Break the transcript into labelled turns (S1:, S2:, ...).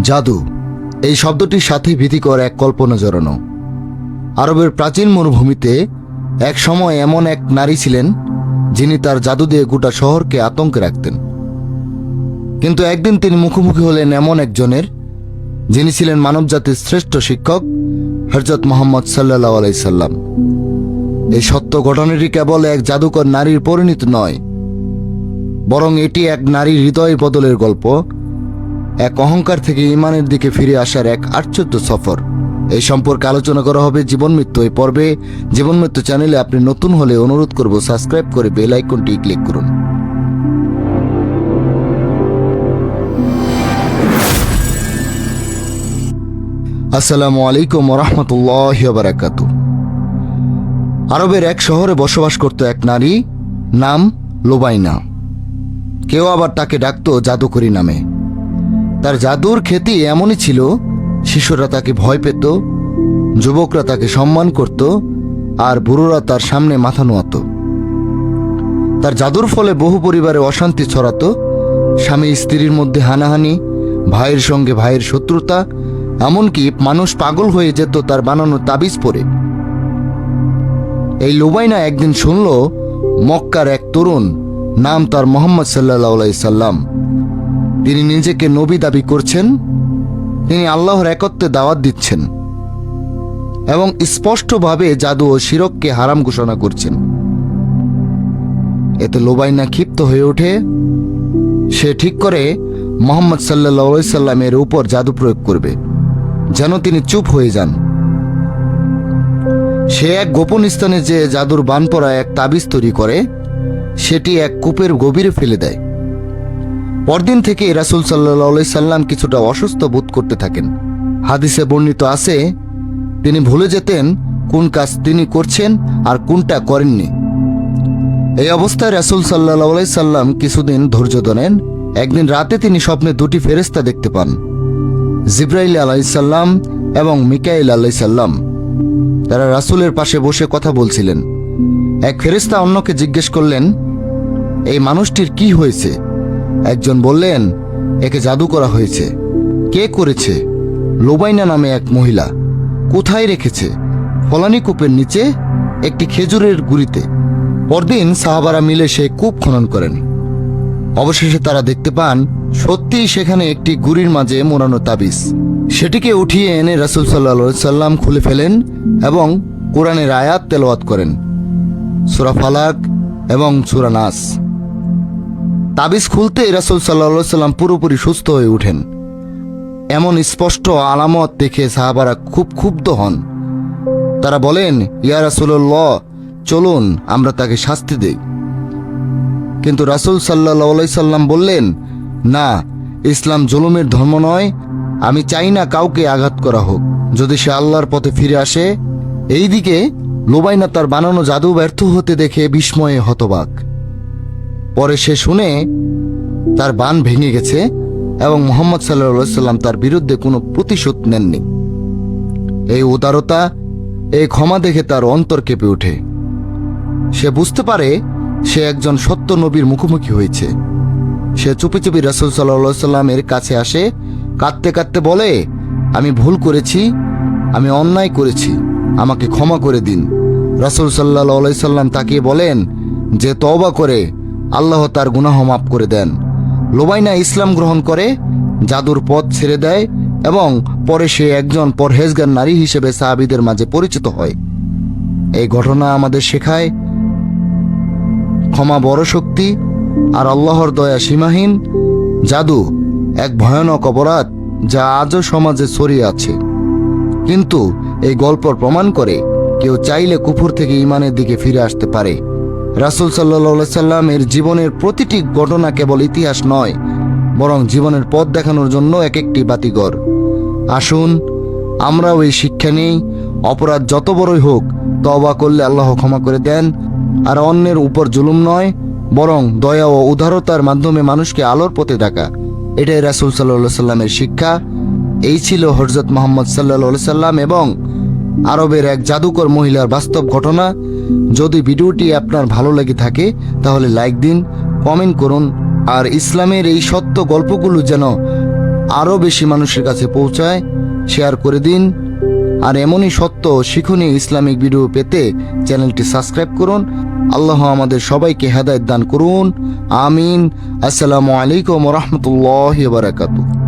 S1: জাদু এই শব্দটির সাথে ভীতিকর এক কল্পনা জড়ানো। আরবের প্রাচীন মরুভূমিতে এক সময় এমন এক নারী ছিলেন যিনি তার জাদু দিয়ে গোটা শহরকে আতঙ্কে রাখতেন। কিন্তু একদিন তিনি মুখোমুখি হলেন এমন একজনের, যিনি ছিলেন মানবজাতির শ্রেষ্ঠ শিক্ষক হযরত মুহাম্মদ সাল্লাল্লাহু আলাইহি সাল্লাম। এই সত্য ঘটনাটি কেবল এক জাদুকর নারীর পরিণতি নয়, বরং এটি এক নারীর হৃদয় বদলের গল্প, এক অহংকার থেকে ঈমানের দিকে ফিরে আসার এক আশ্চর্য সফর। এই সম্পর্কে আলোচনা করা হবে জীবন মৃত্যু এই পর্বে। জীবন মৃত্যু চ্যানেলে আপনি নতুন হলে অনুরোধ করব সাবস্ক্রাইব করে বেল আইকনটি ক্লিক করুন। আসসালামু আলাইকুম ওয়া রাহমাতুল্লাহি ওয়া বারাকাতুহু। আরবের এক শহরে বসবাস করত এক নারী, নাম লুবাইনা। কেউ আবার তাকে ডাকত জাদুকরী নামে। তার জাদুর খ্যাতি এমনই ছিল, শিশুরা তাকে ভয় পেত, যুবকরা তাকে সম্মান করত, আর বুড়োরা তার সামনে মাথা নোয়াত। তার জাদুর ফলে বহু পরিবারে অশান্তি ছড়াত, স্বামী স্ত্রীর মধ্যে হানাহানি, ভাইয়ের সঙ্গে ভাইয়ের শত্রুতা, এমনকি মানুষ পাগল হয়ে যেত তার বানানো তাবিজ পরে। এই লুবাইনা একদিন শুনল মক্কার এক তরুণ, নাম তার মুহাম্মদ সাল্লাল্লাহু আলাইহি সাল্লাম, তিনি নিজেকে নবী দাবি করছেন, তিনি আল্লাহর একত্বে দাওয়াত দিচ্ছেন এবং স্পষ্টভাবে জাদু ও শিরককে হারাম ঘোষণা করছেন। এতে লুবাইনা ক্ষিপ্ত হয়ে ওঠে। সে ঠিক করে মুহাম্মদ সাল্লাল্লাহু আলাইহি সাল্লামের উপর জাদু প্রয়োগ করবে, যেন তিনি চুপ হয়ে যান। সে এক গোপন স্থানে যে জাদুর বান পড়া এক তাবিজ তৈরি করে, সেটি এক কূপের গভীরে ফেলে দেয়। পরদিন থেকে রাসূল সাল্লাল্লাহু আলাইহি সাল্লাম কিছুটা অসুস্থ বোধ করতে থাকেন। হাদিসে বর্ণিত আছে, তিনি ভুলে যেতেন কোন কাজ তিনি করছেন আর কোনটা করেননি। এই অবস্থায় রাসূল সাল্লাল্লাহু আলাইহি সাল্লাম কিছুদিন ধৈর্য ধরেন। একদিন রাতে তিনি স্বপ্নে দুটি ফেরেশতা দেখতে পান, জিবরাইল আলাইহিস সালাম এবং মিকাইল আলাইহিস সালাম। তারা রাসূলের পাশে বসে কথা বলছিলেন। এক ফেরেশতা অন্যকে জিজ্ঞেস করলেন, এই মানুষটির কি হয়েছে? একজন বললেন, একে জাদু করা হয়েছে। কে করেছে? লুবাইনা নামে এক মহিলা। কোথায় রেখেছে? ফলানি কূপের নিচে একটি খেজুরের গুঁড়িতে। পরদিন সাহাবারা মিলে সেই কূপ খনন করেন। অবশেষে তারা দেখতে পান সত্যিই সেখানে একটি গুঁড়ির মাঝে মোড়ানো তাবিজ। সেটিকে উঠিয়ে এনে রাসূল সাল্লাল্লাহু আলাইহি সাল্লাম খুলে ফেলেন এবং কোরআনের আয়াত তেলাওয়াত করেন, সূরা ফালাক এবং সূরা নাস। তাবিজ খুলতে রাসূল সাল্লাল্লাহু আলাইহি সাল্লাম পুরোপুরি সুস্থ হয়ে ওঠেন। এমন স্পষ্ট আলামত দেখে সাহাবারা খুব ক্ষুব্ধ হন। তারা বলেন, ইয়া রাসূলুল্লাহ, চলুন আমরা তাকে শাস্তি দেই। কিন্তু রাসূল সাল্লাল্লাহু আলাইহি সাল্লাম বললেন, না, ইসলাম জুলুমের ধর্ম নয়। আমি চাই না কাউকে আঘাত করা হোক, যদি সে আল্লাহর পথে ফিরে আসে। এইদিকে লুবাইনা তার বানানো জাদু ব্যর্থ হতে দেখে বিস্ময়ে হতবাক। পরে সে শুনে তার বান ভেঙে গেছে এবং মুহাম্মদ সাল্লাল্লাহু আলাইহি সাল্লাম তার বিরুদ্ধে কোনো প্রতিশোধ নেননি। এই উদারতা, এই ক্ষমা দেখে তার অন্তর কেঁপে ওঠে। সে বুঝতে পারে সে একজন সত্য নবীর মুখোমুখি হয়েছে। সে চুপি চুপি রাসূল সাল্লাল্লাহু আলাইহি সাল্লামের কাছে আসে, কাঁদতে কাঁদতে বলে, আমি ভুল করেছি, আমি অন্যায় করেছি, আমাকে ক্ষমা করে দিন। রাসূল সাল্লাল্লাহু আলাইহি সাল্লাম তাকে বলেন, যে তওবা করে আল্লাহ তার গুনাহ মাফ করে দেন। লুবাইনা ইসলাম গ্রহণ করে, জাদুর পথ ছেড়ে দেয় এবং পরে সে একজন পরহেজগার নারী হিসেবে সাহাবীদের মাঝে পরিচিত হয়। এই ঘটনা আমাদের শেখায়, ক্ষমা বড় শক্তি আর আল্লাহর দয়া সীমাহীন। জাদু এক ভয়ানক অপরাধ যা আজও সমাজে ছড়িয়ে আছে, কিন্তু এই গল্প প্রমাণ করে কেউ চাইলে কুফর থেকে ঈমানের দিকে ফিরে আসতে পারে। রাসূল সাল্লাল্লাহু আলাইহি সাল্লামের জীবনের প্রতিটি ঘটনা কেবল ইতিহাস নয়, বরং জীবনের পথ দেখানোর জন্য এক একটি বাতিঘর। আসুন আমরাও এই শিক্ষা নেই, অপরাধ যত বড়ই হোক, তওবা করলে আল্লাহ ক্ষমা করে দেন। আর অন্যের উপর জুলুম নয়, বরং দয়া ও উদারতার মাধ্যমে মানুষকে আলোর পথে ডাকা, এটাই রাসূল সাল্লাল্লাহু আলাইহি সাল্লামের শিক্ষা। এই ছিল হযরত মুহাম্মদ সাল্লাল্লাহু আলাইহি সাল্লাম এবং আরবের এক জাদুকর মহিলার বাস্তব ঘটনা। যদি ভিডিওটি আপনার ভালো লেগে থাকে তাহলে লাইক দিন, কমেন্ট করুন, আর ইসলামের এই সত্য গল্পগুলো যেন আরও বেশি মানুষের কাছে পৌঁছায় শেয়ার করে দিন। আর এমনই সত্য শিক্ষণীয় ইসলামিক ভিডিও পেতে চ্যানেলটি সাবস্ক্রাইব করুন। আল্লাহ আমাদের সবাইকে হেদায়েত দান করুন। আমিন। আসসালামু আলাইকুম ওয়া রাহমাতুল্লাহি ওয়া বারাকাতুহু।